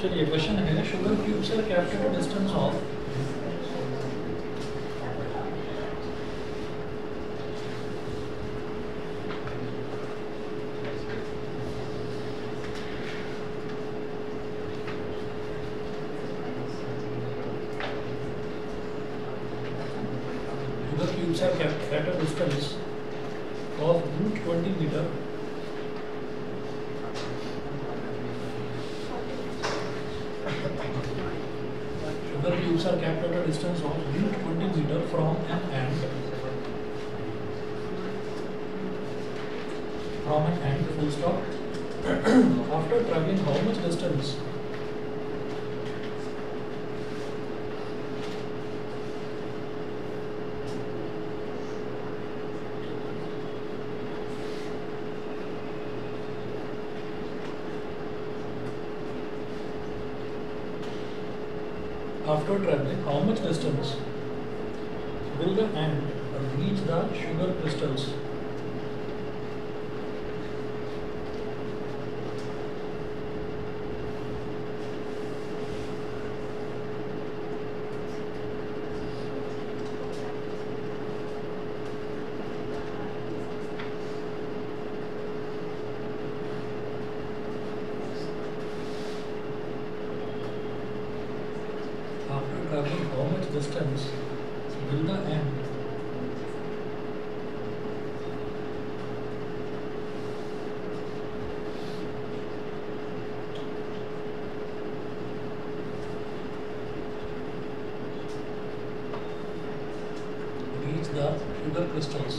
चलिए क्वेश्चन है sugar cubes are kept at a distance of sugar cubes are kept at a distance of root 20 meter sugar cubes are kept at a distance of root 20 meter from an end full stop after traveling how much distance after traveling how much distance will the ant reach the sugar crystals? After traveling how much distance will the ant reach the sugar crystals?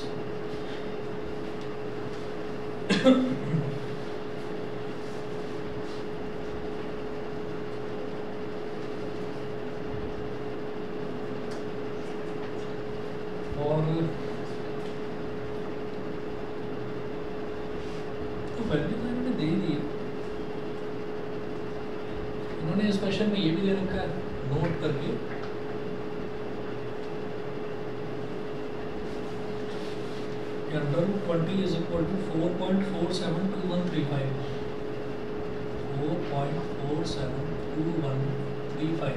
और तो value तो इन्होंने दे दी है, इन्होंने इस question में ये भी दे रखा है नोट करके under 20 is equal to 4.472135 4.472135।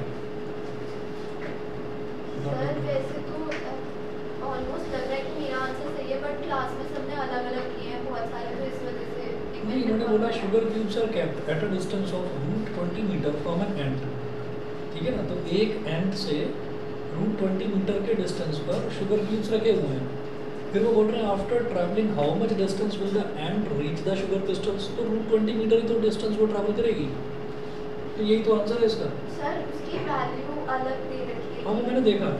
Sir वैसे तो ऑलमोस्ट लग रहा है कि मेरा आंसर सही है, बट क्लास में सबने अलग अलग किए हैं बहुत सारे, तो इस वजह से नहीं, इन्होंने बोला sugar cubes are kept at a distance of root 20 metre from an ant, ठीक है ना। तो एक एंट से रूट 20 मीटर के डिस्टेंस पर शुगर क्यूब्स रखे हुए हैं। फिर वो बोल रहे हैं after travelling how much distance will the ant reach the sugar crystals. तो रूट 20 मीटर ही तो डिस्टेंस वो ट्रैवल करेगी, तो यही तो आंसर है इसका। सर उसकी वैल्यू अलग दे रखी है। हाँ, मैंने देखा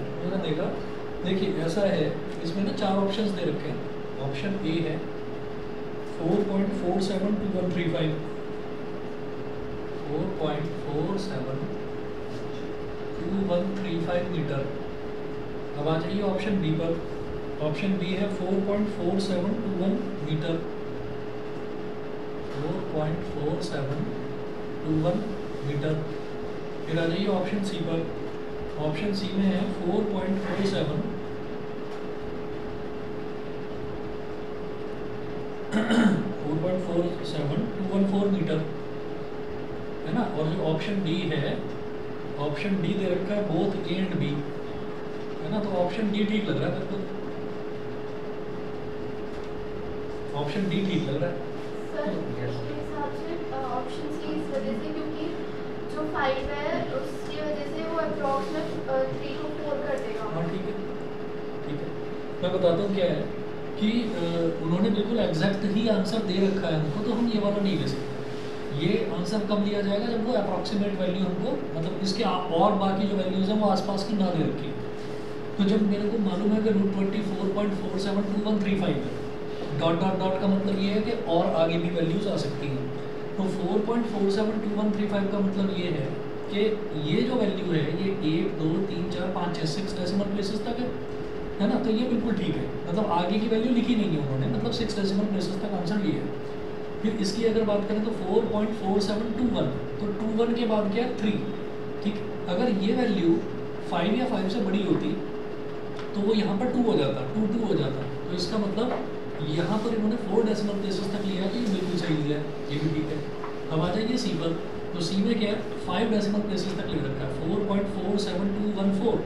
देखिए ऐसा है, इसमें ना चार ऑप्शंस दे रखे हैं। ऑप्शन ए है 4.472135 4.472135 मीटर। अब आ जाइए ऑप्शन बी पर। ऑप्शन बी है 4.4721 मीटर, 4.4721 मीटर। फिर आ जाइए ऑप्शन सी पर। ऑप्शन सी में है 4.4721 मीटर, है ना। और जो ऑप्शन डी है, ऑप्शन डी दे रखा है बोथ ए एंड बी, है ना। तो ऑप्शन डी ठीक लग रहा है मेरे को, ऑप्शन डी ठीक लग रहा है। सर मेरे हिसाब से ऑप्शन सी इस वजह से क्योंकि जो 5 है उसकी वजह से वो अप्रॉक्सीमेट 3 को 4 कर देगा। हाँ ठीक है, मैं बताता हूँ क्या है कि उन्होंने बिल्कुल एग्जैक्ट ही आंसर दे रखा है हमको, तो हम ये वाला नहीं ले सकते। ये आंसर कब लिया जाएगा जब वो अप्रॉक्सीमेट वैल्यू हमको, मतलब इसके और बाकी जो वैल्यूज़ हैं वो आसपास की ना दे रखी। तो जब मेरे को मालूम है कि रूट 20 4.472135 है, डॉट डॉट डॉट का मतलब ये है कि और आगे भी वैल्यूज़ आ सकती हैं। तो 4.472135 का मतलब ये है कि ये जो वैल्यू है ये 1 2 3 4 5 6 6 डेसिमल प्लेसेस तक है ना। तो ये बिल्कुल ठीक है, मतलब आगे की वैल्यू लिखी नहीं है उन्होंने, मतलब 6 डेसिमल प्लेसेस तक आंसर लिया है। फिर इसकी अगर बात करें तो 4.4721, तो 21 के बाद क्या है 3, ठीक। अगर ये वैल्यू 5 या 5 से बड़ी होती तो वो यहाँ पर 2 हो जाता, 2 हो जाता। तो इसका मतलब यहाँ पर इन्होंने 4 डेसिमल प्लेसेस तक लिया, तो ये बिल्कुल सही लिया है, ये भी ठीक है। अब आ जाइए सी पर। तो सी में क्या है 5 डेसिमल प्लेसेस तक लिख रखा है 4.47214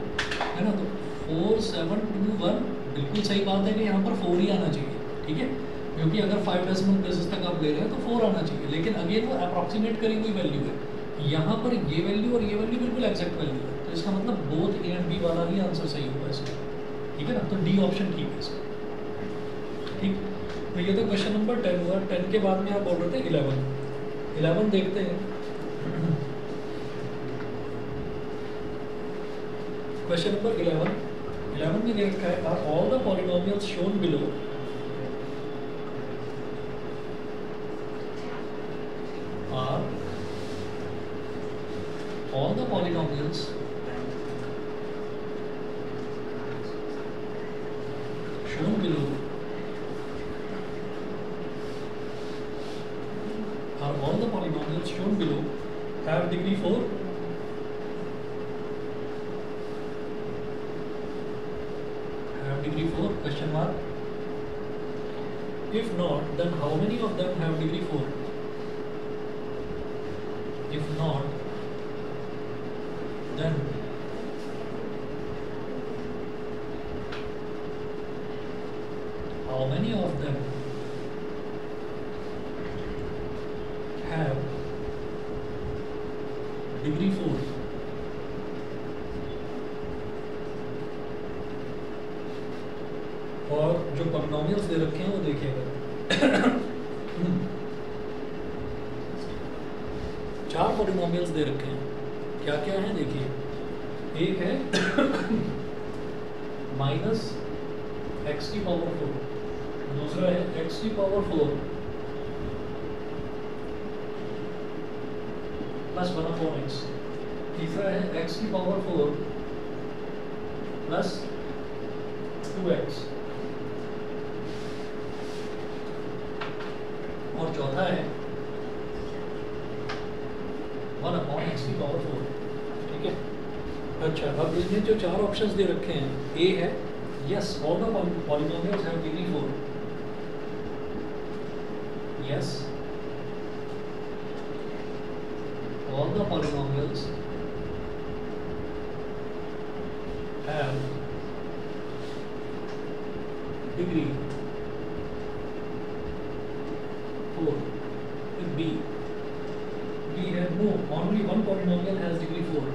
है ना, तो 4721 बिल्कुल सही बात है कि यहाँ पर 4 ही आना चाहिए, ठीक है, क्योंकि अगर 5 डेसिमल प्लेसेस तक आप ले रहे हैं तो 4 आना चाहिए, लेकिन अगेन वो अप्रॉक्सीमेट करी हुई वैल्यू है, यहाँ पर ये वैल्यू और ये वैल्यू बिल्कुल एग्जैक्ट वैल्यू है, तो इसका मतलब बोथ ए एंड बी वाला ही आंसर सही होगा इसका, ठीक है ना, तो डी ऑप्शन ठीक है इसका, ठीक। तो ये तो क्वेश्चन नंबर 10 हुआ। 10 के बाद में आप बोल रहे थे 11 देखते हैं। क्वेश्चन नंबर 11 में दे रखा है are all the polynomials shown below are all the polynomials shown below are all the polynomials shown below have degree 4? Have degree 4? Question mark. If not, then how many of them have degree 4? If not, then how many of them have degree 4? और जो polynomials दे रखे हैं वो देखिएगा 4 polynomials दे रखे हैं, क्या क्या है देखिए, एक है माइनस x की पावर 4, दूसरा है x की पावर 4 प्लस 1/x, तीसरा है x की पावर 4 प्लस 2x, और चौथा है 1/x की पावर 4, ठीक है। अच्छा, अब इसमें जो 4 ऑप्शंस दे रखे हैं, ए है yes, all the polynomials have degree 4. Yes, all the polynomials have degree 4. B है no, only one polynomial has degree 4.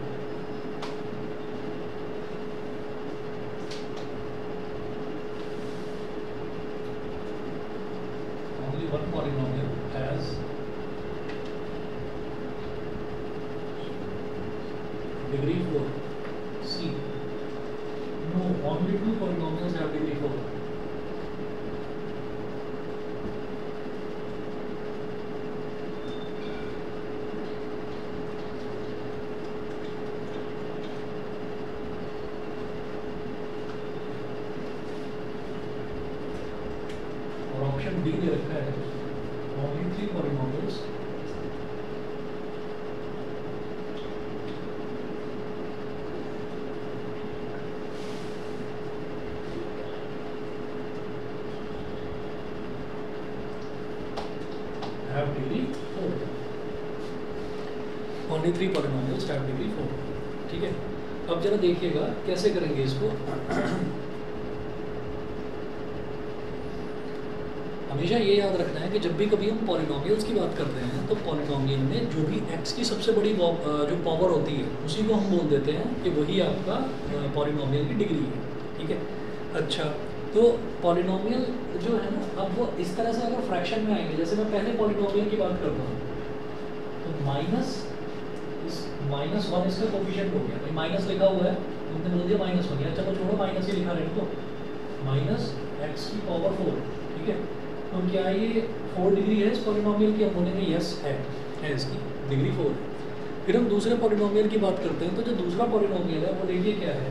One polynomial has degree 4. C. No, only 2 polynomials have degree 4. और ऑप्शन डी दे रखा है only 3 polynomials have degree 4. Only 3 polynomials have degree 4. ठीक है, अब जरा देखिएगा कैसे करेंगे इसको। हमेशा ये याद रखना है कि जब भी कभी हम पॉलिनोमियल्स की बात करते हैं तो पॉलिनोमियल में जो भी x की सबसे बड़ी जो पावर होती है उसी को हम बोल देते हैं कि वही आपका पॉलिनोमियल की डिग्री है, ठीक है। अच्छा, तो पॉलिनोमियल जो है ना, अब वो इस तरह से अगर फ्रैक्शन में आएंगे, जैसे मैं पहले पॉलिनोमियल की बात करता हूँ तो -1 इसका कोफिशिएंट हो गया, भाई माइनस लिखा हुआ है तुमने बोल दिया माइनस हो गया, चलो छोड़ो माइनस ही लिखा रहने दो, -x की पावर 4, ठीक है। तो क्या ये 4 डिग्री है इस पॉलिनोमियल की? हम बोलेंगे यस है इसकी डिग्री 4 है। फिर हम दूसरे पॉलिनोमियल की बात करते हैं, तो जो दूसरा पॉलिनोमियल है वो देखिए क्या है,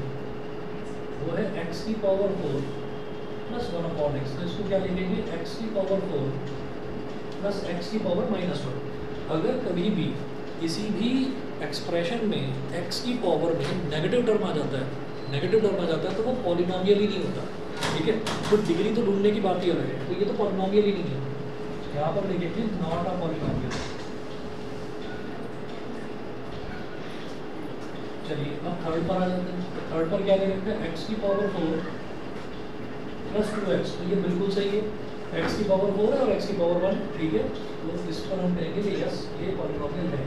वो है x की पावर 4 प्लस 1/x। तो इसको क्या लिखेंगे, x की पावर 4 प्लस x की पावर -1। अगर कभी भी किसी भी एक्सप्रेशन में x की पावर में नेगेटिव टर्म आ जाता है, तो वो पॉलिनोमियल ही नहीं होता, ठीक है। तो डिग्री तो ढूंढने की बात ही अलग है, तो ये तो पॉलिनोमियल ही नहीं है। यहाँ पर लिखेंगे नॉट अ पॉलिनोमियल, चलिए अब थर्ड पर आ जाते हैं। थर्ड पर क्या दे रखा है, x की पावर 4 प्लस 2x, तो ये बिल्कुल सही है, x की पावर 4 है और x की पावर 1, ठीक है। तो इस पर हम कहेंगे कि यस ये पॉलिनोमियल है।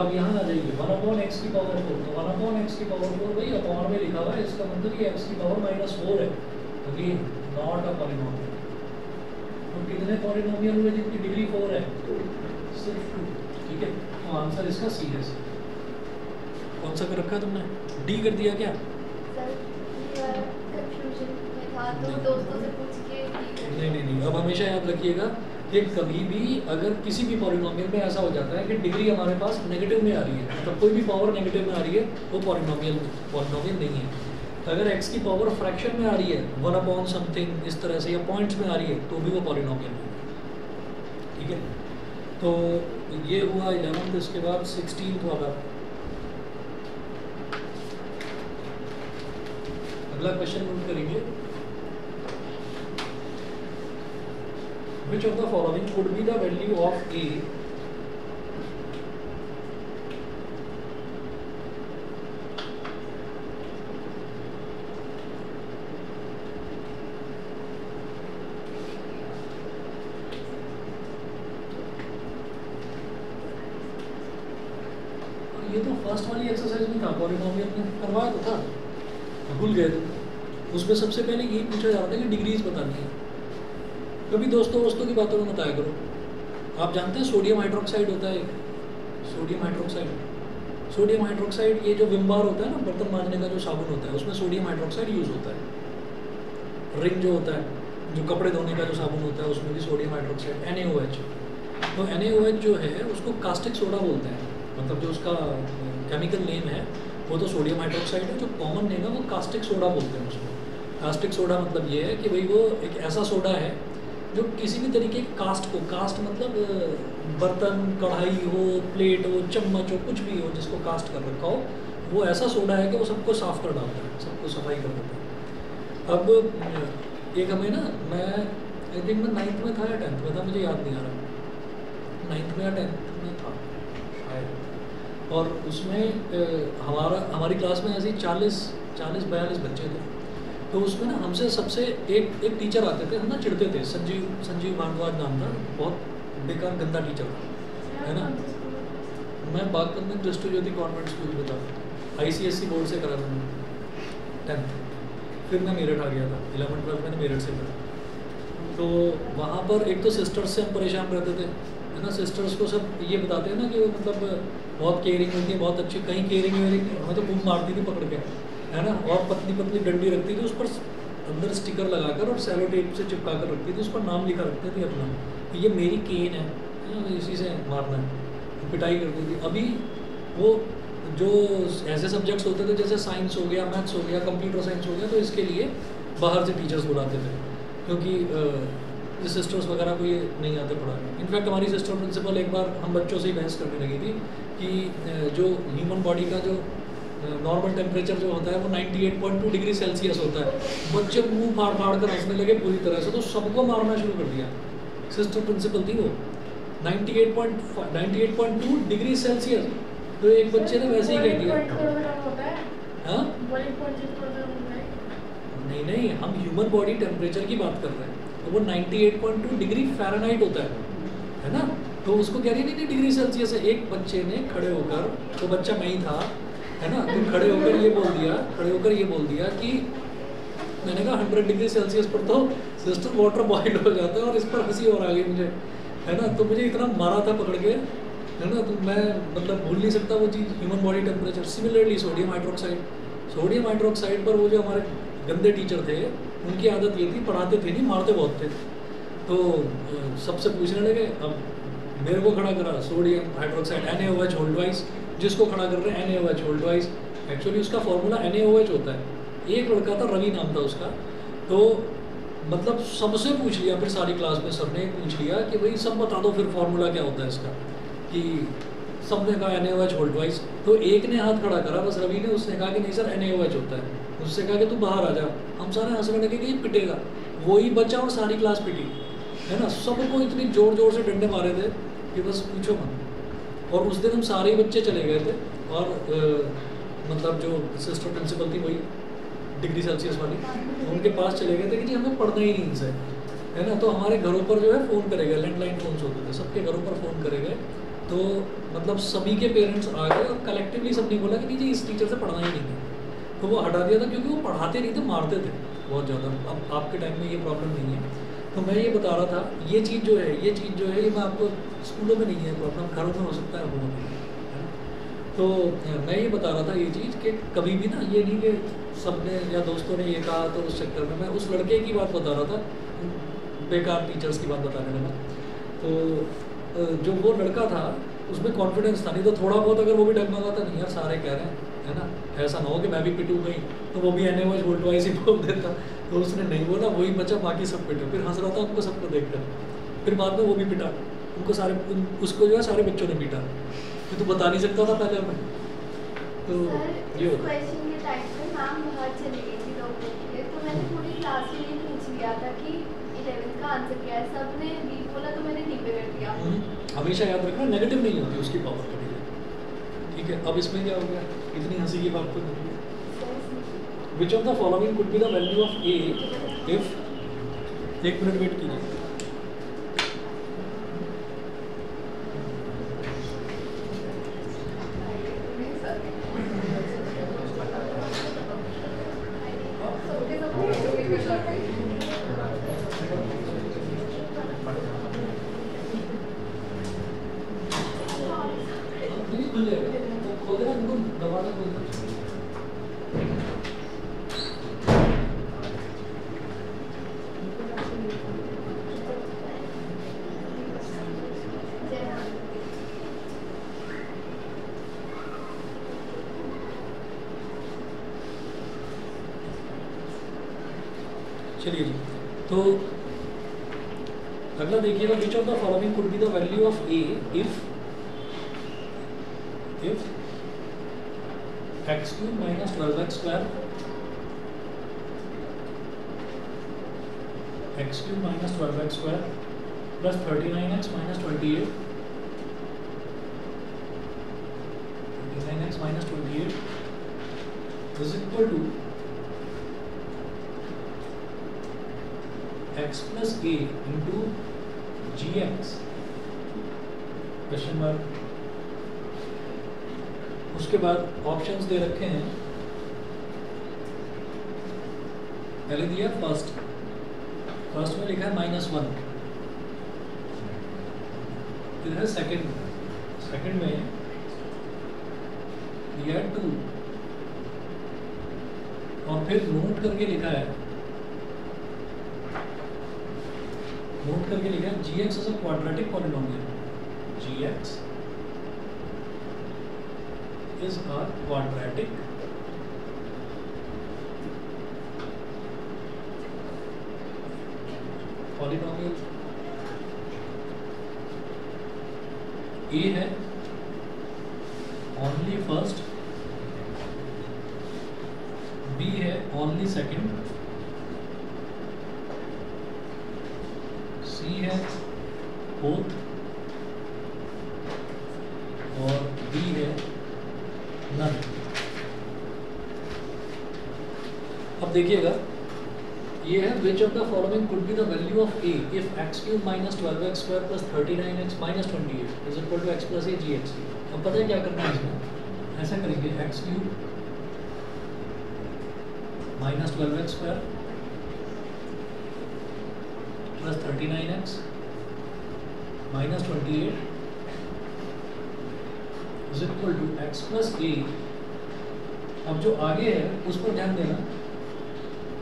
अब यहाँ आ जाइए 1/x की पावर 4, तो 1/x की पावर 4 वही अपॉन में लिखा हुआ है, इसका मतलब ये x की पावर -4 है, तो ये नॉट अ पॉलिनोमियल। तो कितने पॉलिनोमियल हुए जिनकी डिग्री 4 है, सिर्फ 2, ठीक है। तो आंसर इसका सी है। कौन सा कर रखा है तुमने, डी कर दिया क्या? सर ये कंफ्यूजन में था तो दोस्तों से पूछ के नहीं, अब हमेशा याद रखिएगा कि कभी भी अगर किसी भी पॉलिनोमियल में ऐसा हो जाता है कि डिग्री हमारे पास नेगेटिव में आ रही है, मतलब कोई भी पावर नेगेटिव में आ रही है, वो पॉलिनोमियल नहीं है। अगर x की पावर फ्रैक्शन में आ रही है 1/समथिंग इस तरह से, या पॉइंट्स में आ रही है, तो भी वो पॉलिनोमियल है, ठीक है। तो ये हुआ 11th, इसके बाद 16th वाला अगला क्वेश्चन नोट करेंगे। Which of the following could be the value of a ये तो फर्स्ट वाली एक्सरसाइज में था, पॉलिनोमियल में करवाया तो था, भूल गए थे। उसमें सबसे पहले यही पूछा जा रहा था कि डिग्रीज बतानी है। कभी दोस्तों की बातों में बताया करो। आप जानते हैं सोडियम हाइड्रोक्साइड होता है, सोडियम हाइड्रोक्साइड ये जो विम बार होता है ना, बर्तन मांजने का जो साबुन होता है, उसमें सोडियम हाइड्रोक्साइड यूज़ होता है। रिन जो होता है, जो कपड़े धोने का जो साबुन होता है, उसमें भी सोडियम हाइड्रोक्साइड NaOH। तो NaOH जो है उसको कास्टिक सोडा बोलते हैं, मतलब जो उसका केमिकल नेम है वो तो सोडियम हाइड्रोक्साइड है, जो कॉमन नेम है वो कास्टिक सोडा बोलते हैं उसको। कास्टिक सोडा मतलब ये है कि भाई वो एक ऐसा सोडा है जो किसी भी तरीके के कास्ट मतलब बर्तन, कढ़ाई हो, प्लेट हो, चम्मच हो, कुछ भी हो जिसको कास्ट कर रखा हो, वो ऐसा सोडा है कि वो सबको साफ कर डालता है, सबको सफाई कर देता है। अब एक हमें ना, मैं आई थिंक मैं 9th में था या 10th में था, मुझे याद नहीं आ रहा, 9th में या 10th में था शायद, और उसमें हमारी क्लास में ऐसे 40-42 बच्चे थे। तो उसमें ना हमसे सबसे एक टीचर आते थे, हम ना चिढ़ते थे, संजीव भारद्वाज नाम था, बहुत बेकार गंदा टीचर था, है ना। मैं बागपत में दृष्टि ज्योति कॉन्वेंट स्कूल में था, ICSE बोर्ड से करा था मैंने 10th, फिर मैं मेरठ आ गया था, 11th-12th मैंने मेरठ से करा। तो वहाँ पर एक तो सिस्टर्स से हम परेशान रहते थे, है ना। सिस्टर्स को सब ये बताते हैं ना कि वो मतलब बहुत केयरिंग होती है, बहुत अच्छी, कहीं केयरिंग वेयरिंग, हमें तो खूब मारती थी पकड़ के, है ना। और पतली डंडी रखती थी, उस पर अंदर स्टिकर लगाकर और सेलो टेप से चिपका कर रखती थी, उस पर नाम लिखा रखते थे अपना, ये मेरी केन है ना, इसी से मारना है, पिटाई करती थी। अभी वो जो ऐसे सब्जेक्ट्स होते थे जैसे साइंस हो गया, मैथ्स हो गया, कंप्यूटर साइंस हो गया, तो इसके लिए बाहर से टीचर्स बुलाते थे, क्योंकि सिस्टर्स वगैरह को ये नहीं आते पढ़ाने। इनफैक्ट हमारी सिस्टर प्रिंसिपल एक बार हम बच्चों से ही बहस करने लगी थी कि जो ह्यूमन बॉडी का जो नॉर्मल टेम्परेचर जो होता है वो 98.2 डिग्री सेल्सियस होता है। बच्चे मुंह फाड़ कर हंसने लगे पूरी तरह से, तो सबको मारना शुरू कर दिया। सिस्टर प्रिंसिपल थी वो, 98.2 डिग्री सेल्सियस, तो एक बच्चे ने वैसे ही कह दिया। हाँ नहीं, हम ह्यूमन बॉडी टेम्परेचर की बात कर रहे हैं, तो वो 98.2 डिग्री फ़ारेनहाइट होता है ना। तो उसको कह रही नहीं डिग्री सेल्सियस है। एक बच्चे ने खड़े होकर, वो बच्चा मैं ही था, है ना, तो खड़े होकर ये बोल दिया कि मैंने कहा 100 डिग्री सेल्सियस पर तो सिस्टर वाटर बॉयल हो जाता है, और इस पर हंसी और आ गई मुझे, है ना। तो मुझे इतना मारा था पकड़ के, है ना, तो मैं मतलब भूल नहीं सकता वो चीज़, human body temperature. Similarly sodium hydroxide पर वो जो हमारे गंदे टीचर थे, उनकी आदत ये थी, पढ़ाते थे नहीं, मारते बहुत थे। तो सबसे पूछने लगे, अब मेरे को खड़ा करा, sodium hydroxide NaOH whole twice, जिसको खड़ा कर रहे हैं NaOH होल ट्वाइस, एक्चुअली उसका फॉर्मूला NaOH होता है। एक लड़का था, रवि नाम था उसका, तो मतलब सबसे पूछ लिया, फिर सारी क्लास में सबने पूछ लिया कि भाई सब बता दो फिर फॉर्मूला क्या होता है इसका, कि सबने कहा NaOH होल ट्वाइस। तो एक ने हाथ खड़ा करा, बस रवि ने, उसने कहा कि नहीं सर NaOH होता है। उससे कहा कि तू बाहर आ जा। हम सारे हंसने लगे कि ये पिटेगा, वही बचा और सारी क्लास पिटी, है ना। सबको इतनी जोर से डंडे मारे थे कि बस पूछो मत। और उस दिन हम सारे बच्चे चले गए थे, और मतलब जो असिस्टेंट प्रिंसिपल थी वही डिग्री सेल्सियस वाली, उनके पास चले गए थे कि जी हमें पढ़ना ही नहीं इनसे, है ना। तो हमारे घरों पर जो है फ़ोन करे गए, लैंडलाइन फ़ोन्स होते थे, सबके घरों पर फ़ोन करे गए। तो मतलब सभी के पेरेंट्स आ गए और कलेक्टिवली सबने बोला कि नहीं जी इस टीचर से पढ़ना ही नहीं है। तो वो हटा दिया था, क्योंकि वो पढ़ाते नहीं थे, मारते थे बहुत ज़्यादा। अब आपके टाइम में ये प्रॉब्लम नहीं है। तो मैं ये बता रहा था, ये चीज़ जो है ये मैं आपको, स्कूलों में नहीं है प्रॉब्लम, घरों में हो सकता है, वो है ना। तो मैं ये बता रहा था ये चीज़ कि कभी भी ना ये नहीं कि सबने या दोस्तों ने ये कहा तो उस चक्कर में, मैं उस लड़के की बात बता रहा था, बेकार टीचर्स की बात बताने लगा। तो जो वो लड़का था उसमें कॉन्फिडेंस था, नहीं तो थोड़ा बहुत अगर वो भी डगमगाता, नहीं यार सारे कह रहे हैं, है ना, ऐसा ना हो कि मैं भी पिटूँ गई, तो वो भी एनएवाइज वोल्टवाइज ही बोल देता। तो उसने नहीं बोला, वही बचा, बाकी सब पिटे। फिर हंस रहा था उनको सबको देखकर, फिर बाद में वो भी पिटा, उसको जो है सारे बच्चों ने पीटा, कि तू बता नहीं सकता था पहले हमें। तो ये क्वेश्चन के टाइम पे मैम बाहर चली गई थी लोगों के लिए, तो मैंने पूरी क्लास के लिए पूछ लिया था कि 11 का आंसर क्या है, सबने बी बोला तो मैंने डी पे कर दिया। हमेशा याद रखना, नेगेटिव नहीं होती उसकी पावर कभी, ठीक है। अब इसमें क्या हो गया, इतनी हंसी की बात तो नहीं है। Which of the following could be the value of A if, एक मिनट वेट कीजिए, चलिए जी। तो अगला देखिएगा, which of the following could be the value of a if x cube minus 12x square, x cube minus 12x square plus 39x minus 28, 39x minus 28 is equal to x plus a into gx question mark. उसके बाद options दे रखे हैं, पहले दिया first में लिखा है -1, फिर है सेकंड में दिया 2, और फिर नोट करके लिखा है gx is a quadratic polynomial, gx is a quadratic polynomial। a है only first, b है only second, C है both, और D है none। अब देखिएगा, ये है which of the following could be the value of A if x cube minus 12x square plus 39x minus 28 is equal to x plus a gx। अब पता है क्या करना है इसमें, ऐसा करेंगे, x cube minus 12x square plus 39x minus 28 is equal to x plus a। अब जो आगे है उस पर ध्यान देना,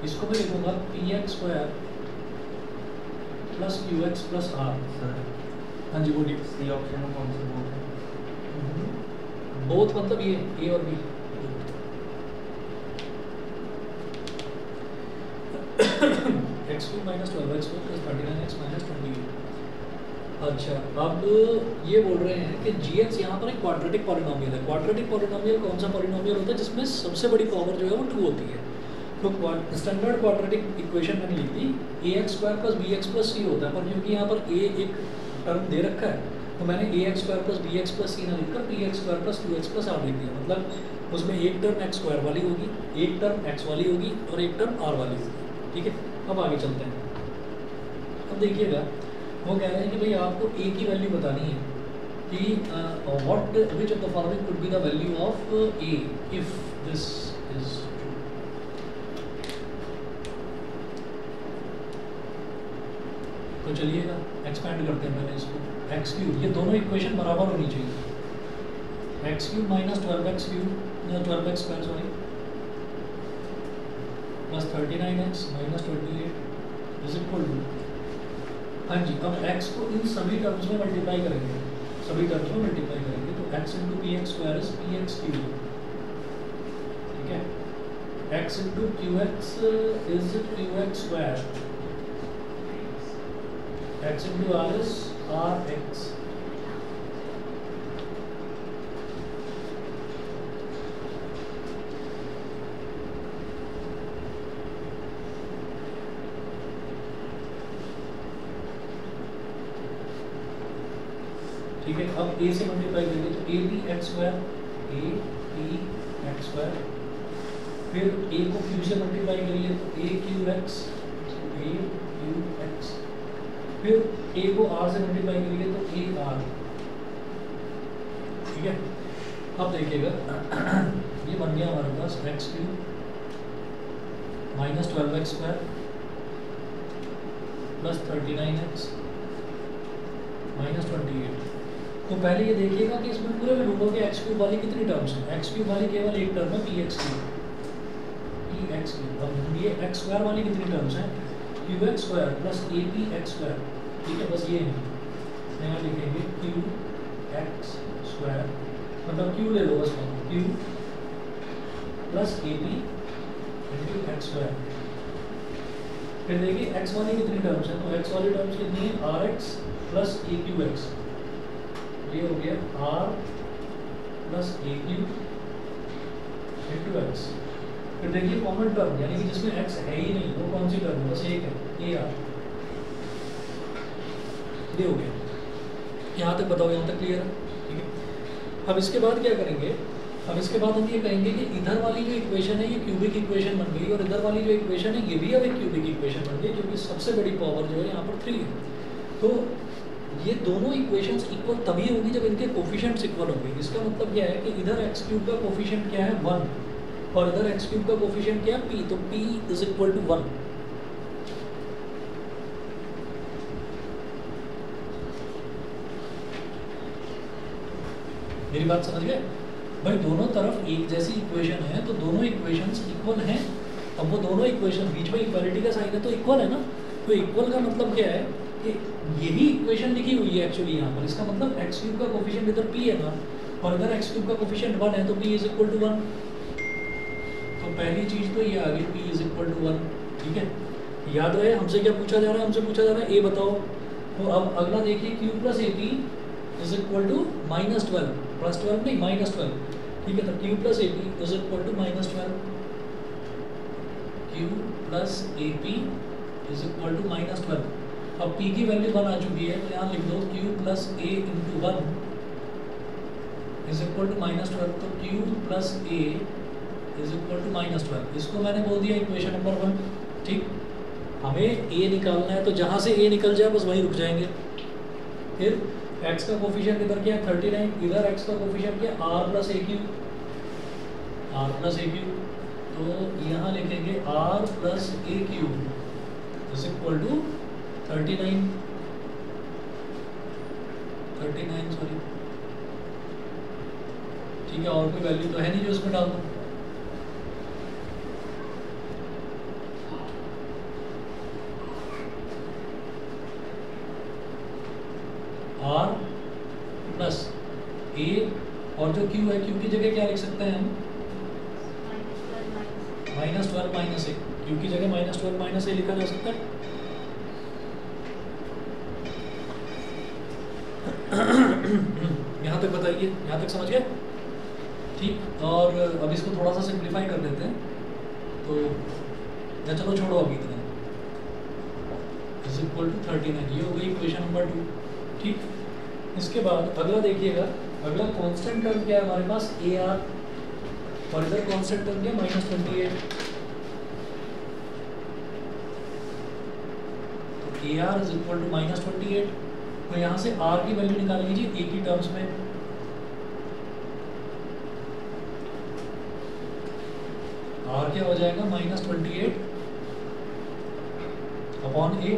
इसको मैं लिखूंगा px square plus qx plus r। हाँ जी बोलिए। सी ऑप्शन में कौन सा बोल रहे हैं? बोथ मतलब ये a और b। x cube minus 12x plus 39x minus 28। अच्छा, अब ये बोल रहे हैं कि gx यहाँ पर एक क्वाड्रेटिक पॉलिनोमियल है। क्वाड्रेटिक पॉलिनोमियल कौन सा पॉलिनोमियल होता है जिसमें सबसे बड़ी पावर जो है वो 2 होती है। तो स्टैंडर्ड क्वाड्रेटिक इक्वेशन मैंने लिख दी, ax square plus bx plus c होता है, पर क्योंकि यहाँ पर a एक टर्म दे रखा है तो मैंने a x square plus b x plus c ना लिखकर p x square plus two x plus r लिख दिया। मतलब उसमें एक टर्म एक्स स्क्वायर वाली होगी, एक टर्म एक्स वाली होगी और एक टर्म आर वाली होगी। ठीक है, अब आगे चलते हैं। अब देखिएगा वो कह रहे हैं कि भाई आपको ए की वैल्यू बतानी है कि what which of the following could be the value of a if this is true. तो चलिएगा एक्सपेंड करते हैं पहले इसको। एक्स क्यूब, ये दोनों इक्वेशन बराबर होनी चाहिए। X cube minus 12x cube 12x square sorry plus 39x minus 28 is equal to, हाँ जी, अब x को इन सभी टर्म्स में मल्टीप्लाई करेंगे, सभी टर्म्स में मल्टीप्लाई करेंगे तो x into P x square is P X cube. ठीक है, x into Q X is Q X square, x into R is R X. ठीक है, अब a से मल्टीप्लाई करेंगे तो A B X square, A B X square, फिर a को q से मल्टीप्लाई करिए तो A Q X, A Q X, फिर a को r से मल्टीप्लाई करिए तो ए आर। ठीक है, अब देखिएगा ये बन गया हमारे पास x cube minus 12x square plus 39x minus 28। तो पहले ये देखिएगा कि इसमें पूरे में ढूंढो कि एक्स क्यूब वाली कितनी टर्म्स हैं। एक्स क्यूब वाली केवल एक टर्म है P X cube, P X cube. अब ये एक्स स्क्वायर वाली कितनी टर्म्स हैं, Q X square plus A P x square. ठीक है, बस ये है, यहाँ लिखेंगे क्यू एक्स स्क्वायर, मतलब क्यू ले लो बस, Q plus A P into x square. फिर देखिए एक्स वाली कितनी टर्म्स हैं, तो एक्स वाली टर्म्स कितनी है, R X plus A Q X, ये हो गया R plus A Q into X. फिर देखिए कॉमन टर्म यानी कि जिसमें एक्स है ही नहीं, वो कौन सी टर्म है, बस एक है, ए आर। ये हो गया, यहाँ तक बताओ, यहाँ तक क्लियर है। ठीक है, अब इसके बाद क्या करेंगे, अब इसके बाद हम ये कहेंगे कि इधर वाली जो इक्वेशन है ये क्यूबिक इक्वेशन बन गई और इधर वाली जो इक्वेशन है ये भी अब एक क्यूबिक इक्वेशन बन गई, क्योंकि सबसे बड़ी पावर जो है यहाँ पर 3 है। तो ये दोनों इक्वेशंस इक्वल तभी होंगी जब इनके कोफिशिएंट्स इक्वल होंगे। इसका मतलब क्या है कि इधर एक्स क्यूब का कोफिशिएंट क्या है 1 और इधर एक्स क्यूब का कोफिशिएंट क्या है p, तो p इज इक्वल टू 1। मेरी बात समझ गए भाई, दोनों तरफ एक जैसी इक्वेशन है तो दोनों इक्वेशंस इक्वल हैं। अब वो दोनों इक्वेशन बीच में इक्वालिटी का साइन है तो इक्वल है ना, तो इक्वल का मतलब क्या है कि यही इक्वेशन लिखी हुई है एक्चुअली यहाँ पर। इसका मतलब एक्स क्यूब का कोफिशिएंट इधर p है ना और इधर एक्स क्यूब का कोफिशिएंट 1 है तो p इज इक्वल टू 1। तो पहली चीज तो ये आ गई p इज इक्वल टू 1। ठीक है, याद रहे हमसे क्या पूछा जा रहा है, हमसे पूछा जा रहा है a बताओ। तो अब अगला देखिए q plus A P is equal to minus 12, plus 12 नहीं माइनस 12। ठीक है, तो q plus A P is equal to minus 12, q plus A P is equal to minus 12। अब p की वैल्यू 1 आ चुकी है तो यहाँ लिख दो q plus a into 1 is equal to minus 12। तो q plus a is equal to minus 12। इसको मैंने बोल दिया इक्वेशन नंबर 1। ठीक, हमें a निकालना है तो जहाँ से a निकल जाए बस वहीं रुक जाएंगे। फिर x का कोफिशिएंट इधर क्या है 39, इधर x का कोफिशिएंट क्या है r plus A Q, r plus A Q. तो यहाँ लिखेंगे r plus A Q is equal to 39 sorry. ठीक है, और कोई वैल्यू तो है नहीं जो इसमें डाल दूँ। r प्लस a और जो q है q की जगह क्या लिख सकते हैं हम, माइनस 12 माइनस ए। q की जगह माइनस 12 माइनस ए लिखा जा सकता है। यहाँ तक बताइए, यहाँ तक समझ गए। ठीक, और अब इसको थोड़ा सा सिंप्लीफाई कर देते हैं। तो या चलो छोड़ो अभी इतना, इज इक्वल टू 39। ये हो गई इक्वेशन नंबर 2। ठीक, इसके बाद अगला देखिएगा, अगला कांस्टेंट टर्म क्या है हमारे पास, ए आर, और इधर कांस्टेंट टर्म क्या है -28। तो A R is equal to -28। तो यहाँ से आर की वैल्यू निकाल लीजिए ए की टर्म्स में। आर क्या हो जाएगा, -28 upon a,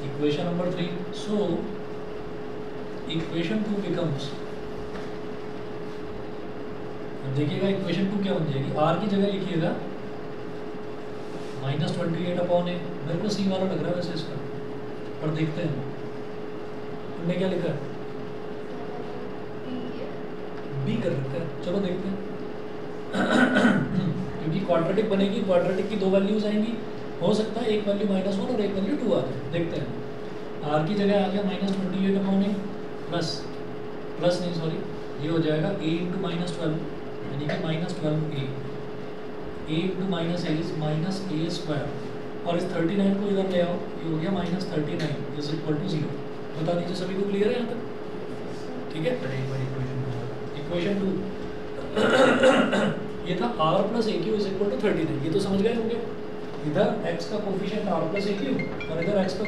equation number 3। So equation 2 becomes, अब देखिएगा इक्वेशन 2 क्या बन जाएगी, आर की जगह लिखिएगा -28 अपॉन ए। मेरे को सी वाला लग रहा है वैसे इसका, पर देखते हैं तुमने क्या लिखा है, बी कर रखा है, चलो देखते हैं। क्योंकि क्वाड्रेटिक बनेगी, क्वाड्रेटिक की दो वैल्यूज आएंगी, हो सकता है एक वैल्यू -1 और एक वैल्यू 2 आ जाए, देखते हैं। आर की जगह आ गया -28 अपॉन ए प्लस नहीं सॉरी, ये हो जाएगा a इंटू -12 यानी कि -12a, a into -a is -a², और इस 39 को इधर ले आओ, ये हो गया -39 इज इक्वल टू 0। बता दीजिए सभी को क्लियर है यहाँ तक, ठीक है। इक्वेशन 2 ये था r plus A Q is equal to 39, ये तो समझ गए होंगे। इधर x का coefficient r plus A Q और इधर x का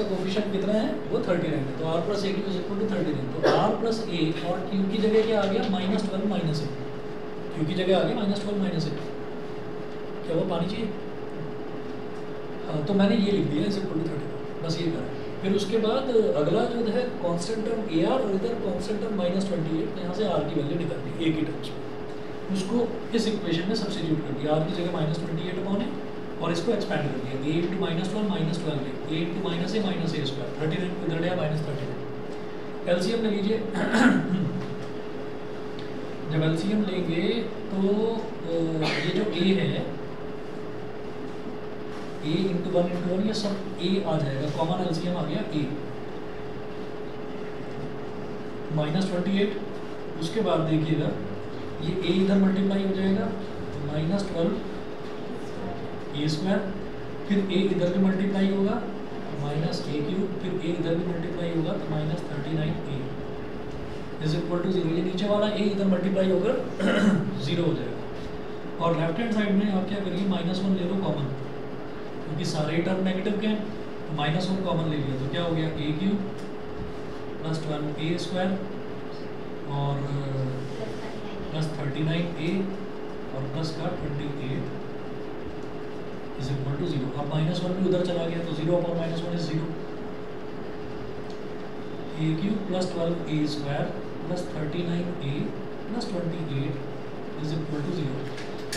कोफिशिएंट कितना है, वो 39 है। तो r plus A Q is equal to 39। तो r प्लस ए और q की जगह क्या आ गया, -12 माइनस ए, q की जगह आ गया -12 माइनस ए। क्या वो पानी चाहिए? हाँ, तो मैंने ये लिख दिया इज इक्वल टू 39, बस ये करा। फिर उसके बाद अगला जो है कांस्टेंट टर्म ए आर और इधर कांस्टेंट टर्म -28, यहाँ से आर की वैल्यू निकालनी ए की टर्म्स में, उसको इस इक्वेशन में सब्स्टिट्यूट कर दिया, आर की जगह -28 अपॉन है और इसको एक्सपेंड कर दिया, a into -12 -12 a into -a², 39 को इधर लिया -39। एलसीएम ले लीजिए। जब एलसीएम लेंगे तो ये जो a है, a इंटू 1 ये सब a आ जाएगा, कॉमन एलसीएम आ गया a -28। उसके बाद देखिएगा ये a इधर मल्टीप्लाई हो जाएगा -12 a², फिर a इधर भी मल्टीप्लाई होगा -a³, फिर a इधर भी मल्टीप्लाई होगा तो -39a इज इक्वल टू 0। ये नीचे वाला a इधर मल्टीप्लाई होकर 0 हो जाएगा। और लेफ्ट हैंड साइड में आप क्या करिए, -1 ले लो कॉमन, क्योंकि सारे टर्म नेगेटिव के हैं, तो -1 कॉमन ले लिया तो क्या हो गया, a³ प्लस 12a² और प्लस 39a और प्लस का 28 इज इक्वल टू 0। अब -1 भी उधर चला गया तो 0 upon -1 is 0। a³ plus 12a² plus 39a plus 28 is equal to 0।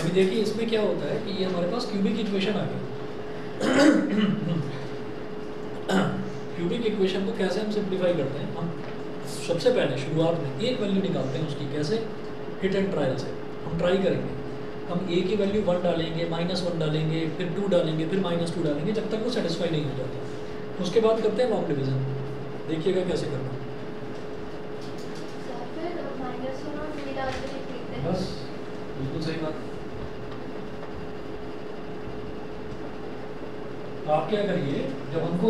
अभी देखिए इसमें क्या होता है कि ये हमारे पास क्यूबिक इक्वेशन आ गई। क्यूबिक इक्वेशन को कैसे हम सिंप्लीफाई करते हैं, हम सबसे पहले शुरुआत में एक वैल्यू निकालते हैं उसकी, कैसे, हिट एंड ट्रायल से। हम ट्राई करेंगे, हम a की वैल्यू 1 डालेंगे, -1 डालेंगे, फिर 2 डालेंगे, फिर -2 डालेंगे, जब तक वो सेटिस्फाई नहीं हो जाता। उसके बाद करते हैं लॉन्ग डिवीजन, देखिएगा कैसे करना। बस बिल्कुल सही बात। आप क्या करिए, जब हमको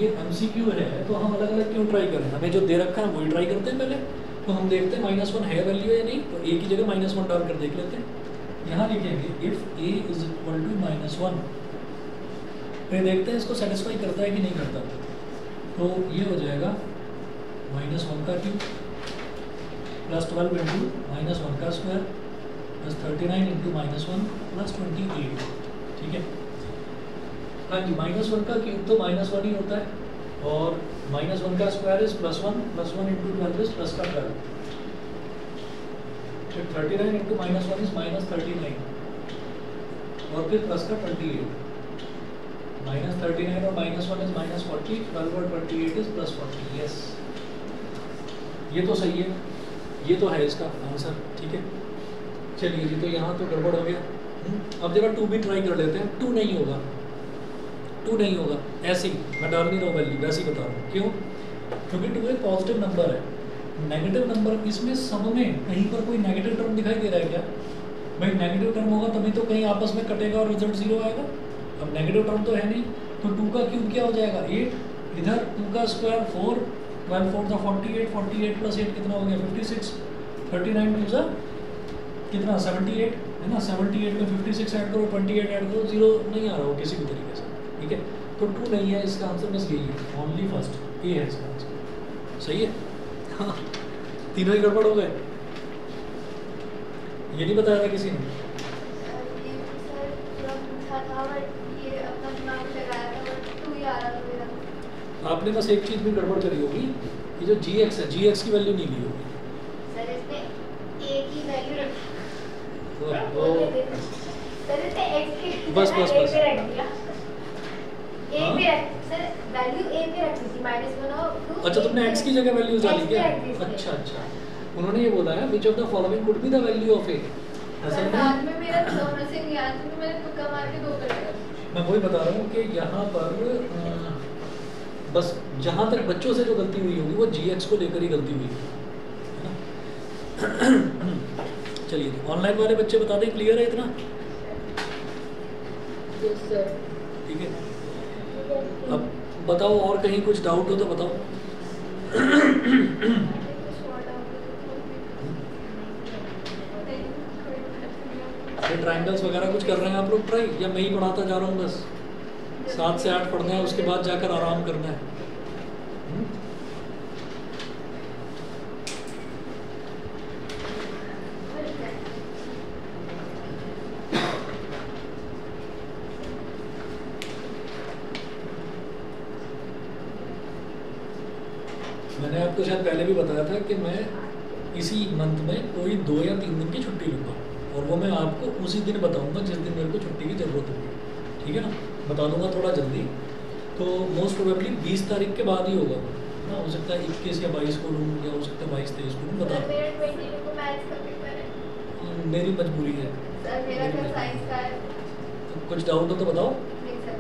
ये MCQ है तो हम अलग अलग क्यों ट्राई करें, हमें जो दे रखा है वही ट्राई करते हैं पहले। तो हम देखते हैं -1 है वैल्यू या नहीं, तो a की जगह -1 डालकर देख लेते हैं। यहाँ लिखेंगे if a is equal to -1, फिर देखते हैं इसको सेटिस्फाई करता है कि नहीं करता। तो ये हो जाएगा -1 का क्यूब प्लस 12 इंटू -1 का स्क्वायर प्लस 39 इंटू -1 प्लस 28, ठीक है। हाँ जी, -1 का क्यूब तो -1 ही होता है, और -1 का square is +1 into 12 is plus का 12, फिर 39 इंटू -1 इज -39 और फिर प्लस का 28, -39 और -1 इज -40, 12 और 28 इज +40। यस, ये तो सही है, ये तो है इसका आंसर, ठीक है। चलिए जी, तो यहाँ तो गड़बड़ हो गया। अब जरा 2 भी ट्राई कर लेते हैं। 2 नहीं होगा, 2 नहीं होगा, ऐसे ही मैं डाल नहीं रहा हूँ वैल्यू, वैसे ही बता रहा हूँ क्यों, क्योंकि 2 एक पॉजिटिव नंबर है। नेगेटिव नंबर, इसमें सम में कहीं पर कोई नेगेटिव टर्म दिखाई दे रहा है क्या? भाई नेगेटिव टर्म होगा तभी तो कहीं आपस में कटेगा और रिजल्ट 0 आएगा। अब नेगेटिव टर्म तो है नहीं, तो 2 का क्यूब क्या हो जाएगा 8, इधर 2 का स्क्वायर 4, 12 4 था 48, 48 प्लस 8 कितना हो गया 56, 39 टू सा कितना 78 है ना, 78 में 56 ऐड करो, 28 ऐड करो, 0 नहीं आ रहा हो किसी भी तरीके से, ठीक है। तो 2 नहीं है इसका आंसर, बस यही है, ओनली फर्स्ट ए है इसका आंसर। सही है, हाँ तीनों ही गड़बड़ हो गए। ये नहीं बताया था किसी ने? ये सर पूरा पूछा था बट ये अपना दिमाग लगाया था बट 2 ही आ रहा था मेरा। आपने बस एक चीज़ भी गड़बड़ करी होगी, ये जो जी एक्स है, जी एक्स की वैल्यू नहीं ली होगी। सर इसने a की वैल्यू रखी, सर इसने x की बस बस बस रख दिया, a पे रख सर वैल्यू a पे रखी थी -1 और 2। अच्छा तुमने x की जगह वैल्यू डाली क्या? X पे रख दी अच्छा अच्छा, उन्होंने ये बोला है which of the following could be the value of a. असल सर में बाद में मेरा दोनों से नहीं आया तो मैंने तुक्का मार के 2 कर दिया। मैं वही बता रहा हूँ कि यहाँ पर बस जहाँ तक बच्चों से जो गलती हुई होगी वो जी एक्स को लेकर ही गलती हुई है ना। चलिए ऑनलाइन वाले बच्चे बता दें, क्लियर है इतना? Yes sir. ठीक है, अब बताओ और कहीं कुछ डाउट हो तो बताओ। ये ट्रायंगल्स वगैरह कुछ कर रहे हैं आप लोग ट्राई, या मैं ही पढ़ाता जा रहा हूँ बस? 7 से 8 पढ़ना है, उसके बाद जाकर आराम करना है। मैंने आपको शायद पहले भी बताया था कि मैं इसी मंथ में कोई 2 या 3 दिन की छुट्टी लूँगा, और वो मैं आपको उसी दिन बताऊंगा जिस दिन मेरे को छुट्टी की ज़रूरत होगी, ठीक है ना। बता दूंगा थोड़ा जल्दी, तो मोस्ट प्रोबेबली 20 तारीख के बाद ही होगा ना, हो सकता है 21 या 22 को लूँ, या हो सकता है 22-23 को लूँ, बता सर मेरा 20 को मैथ्स का पेपर है। मेरी मजबूरी है। सर मेरा क्या साइंस का है। तो कुछ डाउट हो तो बताओ। नहीं सर।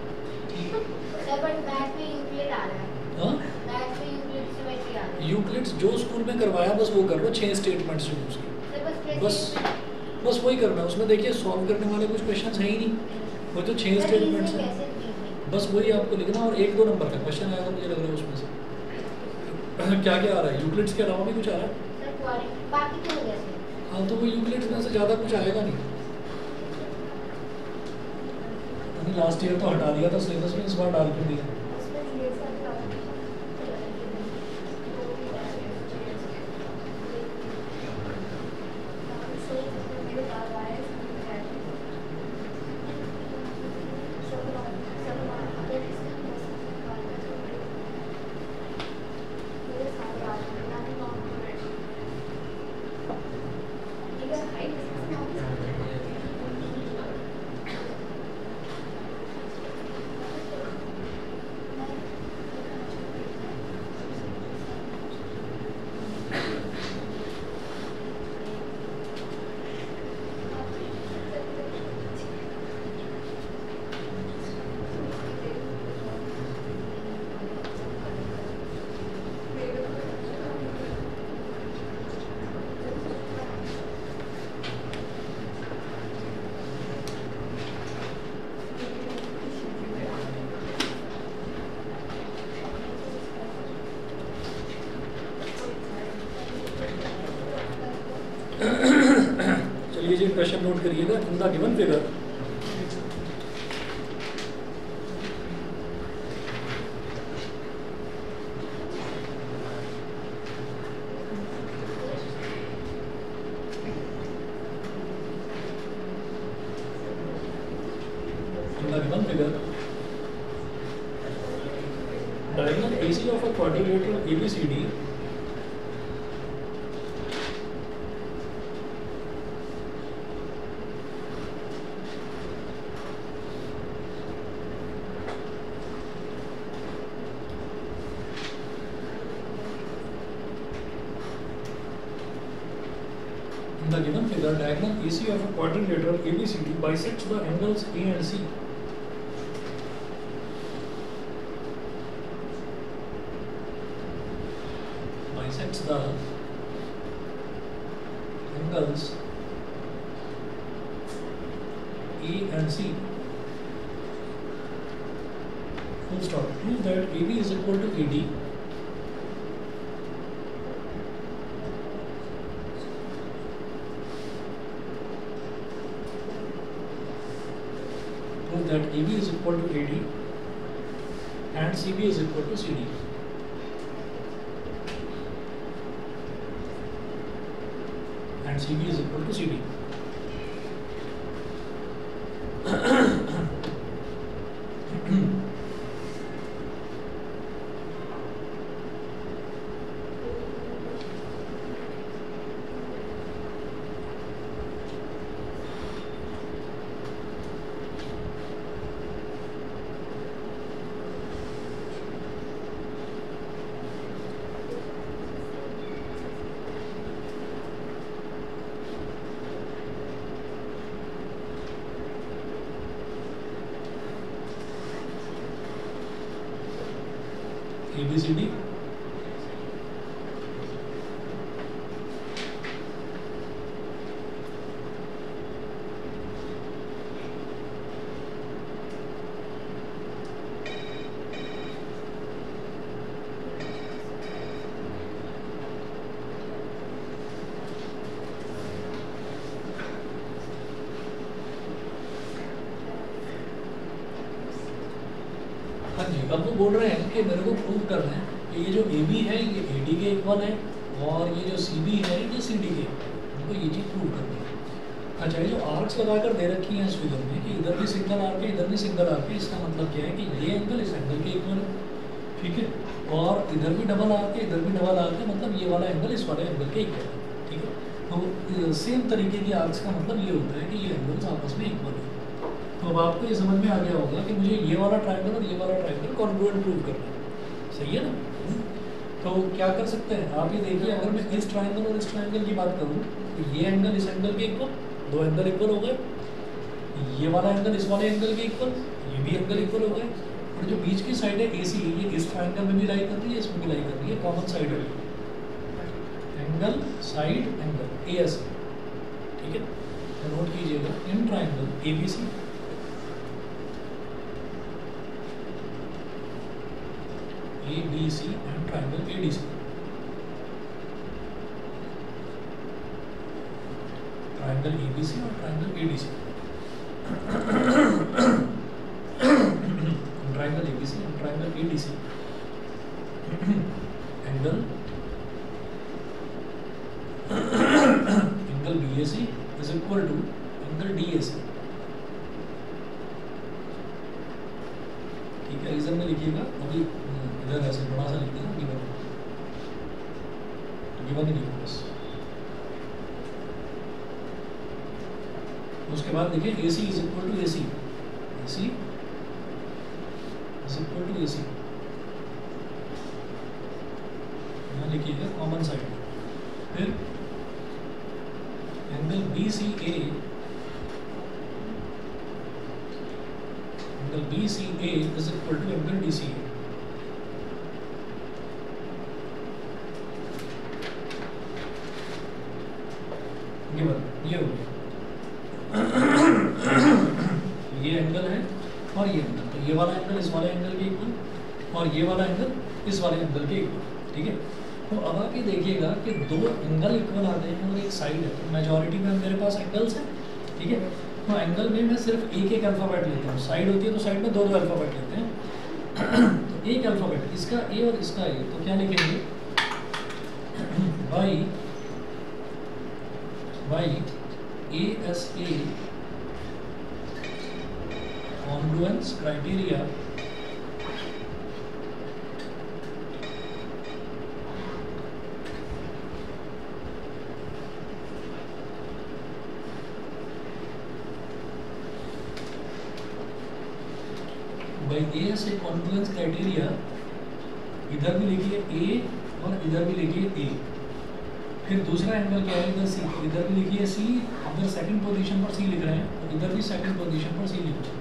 सर बट मैथ्स में यूक्लिड आ रहा है। हाँ मैथ्स में यूक्लिड ज्योमेट्री आ रहा है। यूक्लिड्स जो स्कूल में करवाया बस वो कर लो, 6 स्टेटमेंट्स जो उसके, सर बस बस वही करना है। उसमें देखिए सॉल्व करने वाले कुछ क्वेश्चन है ही नहीं, वो तो 6 स्टेटमेंट्स हैं, बस वही आपको लिखना, और 1-2 नंबर का क्वेश्चन आएगा मुझे लग रहा है उसमें से। क्या क्या आ रहा है यूक्लिड्स के अलावा भी कुछ आ रहा है? सर क्वाड्रेटिक बाकी तो हो गया सर। हाँ तो वो यूक्लिड्स में से ज़्यादा कुछ आएगा नहीं। मैंने लास्ट ईयर तो हटा दिया था सिलेबस में, इस बार डाल क्यों दिया? उसमें ये सब मेरे पास आए चलिए जी क्वेश्चन नोट करिएगा। In the given figure diagonal AC of a quadrilateral ABCD in the given figure, diagonal AC of a quadrilateral ABCD bisects the angles A and C. Bisects the angles A and C. full stop. Prove that AB is equal to AD. Prove that AB is equal to AD and CB is equal to CD. And CB is equal to CD. ABCD हाँ जी, अब वो बोल रहे हैं कि मेरे को प्रूव करना है कि ये जो AB है ये AD के इक्वल है और ये जो CB है ये CD के, हमको ये चीज़ प्रूव करनी है। अच्छा, ये जो आर्क्स लगाकर दे रखी हैं इस फिगर में कि इधर भी सिंगल आर्क है इधर भी सिंगल आर्क है, इसका मतलब क्या है कि ये एंगल इस एंगल के इक्वल है, ठीक है, और इधर भी डबल आर्क है इधर भी डबल आर्क है, मतलब ये वाला एंगल इस वाले एंगल के इक्वल है, ठीक है। तो सेम तरीके के आर्क्स का मतलब ये होता है कि ये एंगल्स आपस में इक्वल है। तो अब आपको ये समझ में आ गया होगा कि मुझे ये वाला ट्रायंगल और ये वाला ट्रायंगल कॉन्ग्रुएंट प्रूव करना है, सही है ना। तो क्या कर सकते हैं आप, ये देखिए, अगर मैं इस ट्रायंगल और इस ट्रायंगल की बात करूँ तो ये एंगल इस एंगल के इक्वल, दो एंगल इक्वल हो गए, ये वाला एंगल इस वाले एंगल के इक्वल, ये भी एंगल इक्वल हो गए, और जो बीच की साइड है AC ये इस ट्रायंगल में भी लाई कर रही है इसमें भी लाई कर रही है, कॉमन साइड है एंगल साइड एंगल AS, ठीक है। तो नोट कीजिएगा in triangle ABC ABC and triangle ADC. Triangle ABC और triangle ADC. Triangle ABC and triangle ADC. Angle BAC is equal to angle DAC. ठीक है, रीजन में लिखिएगा, अभी इधर ऐसे बड़ा सा लिख देना, गिवन ही लिखो बस। उसके बाद देखिए AC is equal to AC, AC is equal to AC, यहाँ लिखिएगा कॉमन साइड। फिर angle BCA is equal to angle DCA. Given ये हो गया, ये एंगल है और ये एंगल, तो ये वाला एंगल इस वाले एंगल के इक्वल और ये वाला एंगल इस वाले एंगल के इक्वल, ठीक है। तो अब आप ये देखिएगा कि दो एंगल इक्वल आते हैं और एक साइड है, तो मेजॉरिटी में मेरे पास एंगल्स हैं, ठीक है। तो एंगल में मैं सिर्फ एक अल्फ़ाबेट लेता हूँ, साइड होती है तो साइड में दो अल्फ़ाबेट लेते हैं। तो एक अल्फ़ाबेट इसका A और इसका A, तो क्या लिखेंगे by ASA congruence criteria ASA Confluence criteria, इधर भी लिखिए A और इधर भी लिखिए A। फिर दूसरा एंगल क्या है, इधर C, इधर भी लिखिए C, इधर सेकंड पोजीशन पर C लिख रहे हैं और इधर भी सेकंड पोजीशन पर C लिख रहे हैं।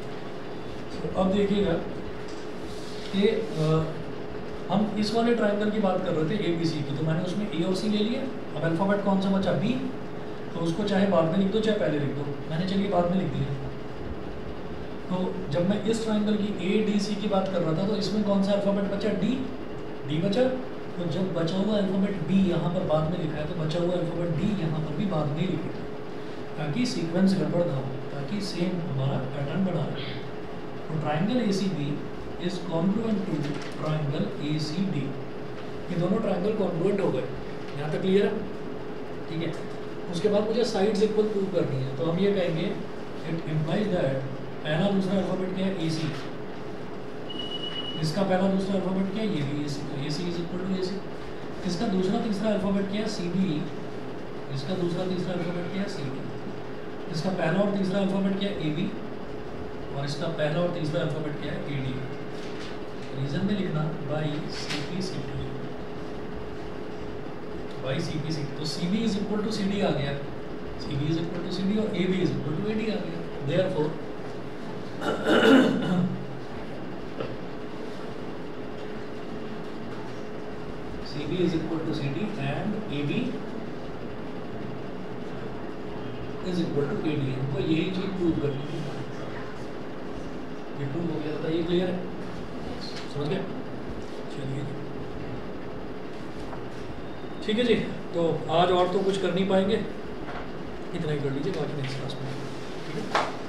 तो अब देखिएगा कि हम इस वाले ट्रायंगल की बात कर रहे थे ABC की, तो मैंने उसमें A और C ले लिया। अब अल्फ़ाबेट कौन सा बचा, B, तो उसको चाहे बाद में लिख दो चाहे पहले लिख दो, मैंने चलिए बाद में लिख दिया। तो जब मैं इस ट्राइंगल की ADC की बात कर रहा था तो इसमें कौन सा अल्फ़ाबेट बचा? D बचा। तो जब बचा हुआ अल्फ़ाबेट B यहाँ पर बाद में लिखा है तो बचा हुआ अल्फ़ाबेट D यहाँ पर भी बाद में लिखेगा, ताकि सीक्वेंस गड़बड़ ना हो, ताकि सेम हमारा पैटर्न बना रहे। तो triangle ACB is congruent to triangle ACD। ये दोनों ट्राइंगल कॉन्ग्रुएंट हो गए। यहाँ तक क्लियर है? ठीक है। उसके बाद मुझे साइड्स इक्वल प्रूव करनी है, तो हम ये कहेंगे इट इम्प्लाइज दैट पहला दूसरा अल्फ़ाबेट क्या है? AC। इसका पहला दूसरा अल्फ़ाबेट क्या है? ये भी AC। तो AC is equal to AC। इसका दूसरा तीसरा अल्फ़ाबेट क्या है? CB। इसका दूसरा तीसरा अल्फ़ाबेट क्या है? CB। इसका पहला और तीसरा अल्फ़ाबेट क्या है? AB। और इसका पहला और तीसरा अल्फ़ाबेट क्या है? AD। रीजन में लिखना बाई CP/CD। By CP/CD। तो CB is equal to CD आ गया, CB is equal to CD और AB is equal to AD आ गया। Therefore CB is equal to CD and AB is equal to AD। हमको यही चीज prove करनी है। ये प्रूव हो गया था, ये क्लियर है? समझ गए? चलिए ठीक है जी। तो आज और तो कुछ कर नहीं पाएंगे, इतना ही कर लीजिए, बाकी नेक्स्ट क्लास में। ठीक है।